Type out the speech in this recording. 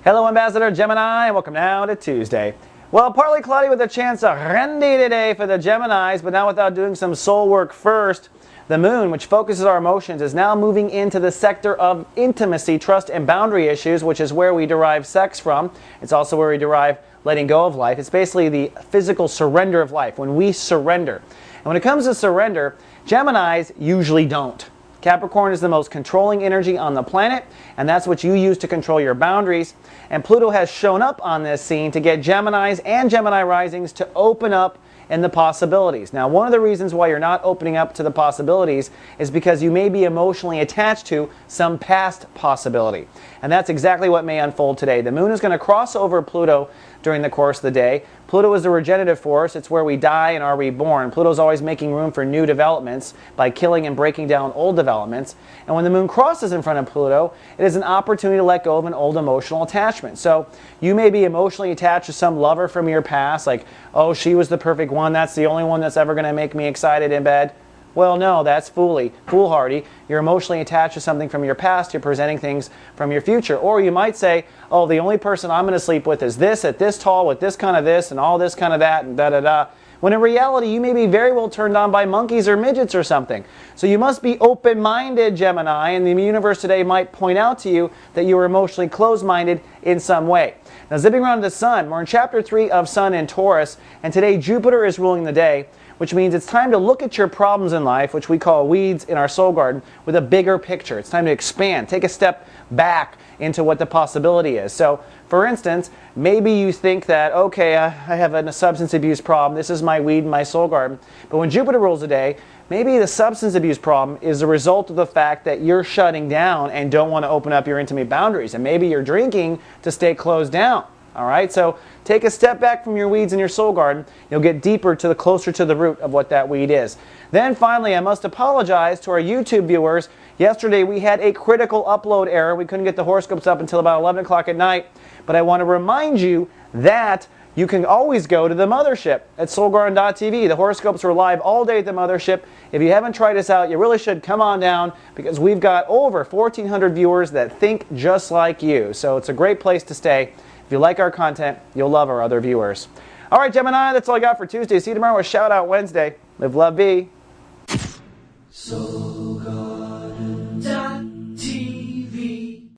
Hello, Ambassador Gemini, and welcome now to Tuesday. Well, partly cloudy with a chance of rainy today for the Geminis, but now without doing some soul work first. The moon, which focuses our emotions, is now moving into the sector of intimacy, trust, and boundary issues, which is where we derive sex from. It's also where we derive letting go of life. It's basically the physical surrender of life, when we surrender. And when it comes to surrender, Geminis usually don't. Capricorn is the most controlling energy on the planet, and that's what you use to control your boundaries. And Pluto has shown up on this scene to get Geminis and Gemini risings to open up in the possibilities. Now, one of the reasons why you're not opening up to the possibilities is because you may be emotionally attached to some past possibility. And that's exactly what may unfold today. The moon is going to cross over Pluto during the course of the day. Pluto is the regenerative force. It's where we die and are reborn. Pluto's always making room for new developments by killing and breaking down old developments. And when the moon crosses in front of Pluto, it is an opportunity to let go of an old emotional attachment. So you may be emotionally attached to some lover from your past, like, oh, she was the perfect one. That's the only one that's ever going to make me excited in bed. Well, no, that's foolhardy. You're emotionally attached to something from your past. You're presenting things from your future. Or you might say, oh, the only person I'm going to sleep with is this, at this tall, with this kind of this, and all this kind of that, and da-da-da. When in reality, you may be very well turned on by monkeys or midgets or something. So you must be open-minded, Gemini, and the universe today might point out to you that you are emotionally closed-minded in some way. Now, zipping around the sun, we're in Chapter 3 of Sun in Taurus, and today Jupiter is ruling the day, which means it's time to look at your problems in life, which we call weeds in our soul garden, with a bigger picture. It's time to expand, take a step back into what the possibility is. So, for instance, maybe you think that, okay, I have a substance abuse problem, this is my weed in my soul garden, but when Jupiter rules the day, maybe the substance abuse problem is a result of the fact that you're shutting down and don't want to open up your intimate boundaries, and maybe you're drinking to stay closed down. All right, so take a step back from your weeds in your soul garden. You'll get deeper to the closer to the root of what that weed is. Then finally, I must apologize to our YouTube viewers. Yesterday we had a critical upload error. We couldn't get the horoscopes up until about 11 o'clock at night. But I want to remind you that you can always go to the mothership at soulgarden.tv. The horoscopes are live all day at the mothership. If you haven't tried us out, you really should come on down because we've got over 1,400 viewers that think just like you. So it's a great place to stay. If you like our content, you'll love our other viewers. All right, Gemini, that's all I got for Tuesday. See you tomorrow with Shout Out Wednesday. Live, love, be.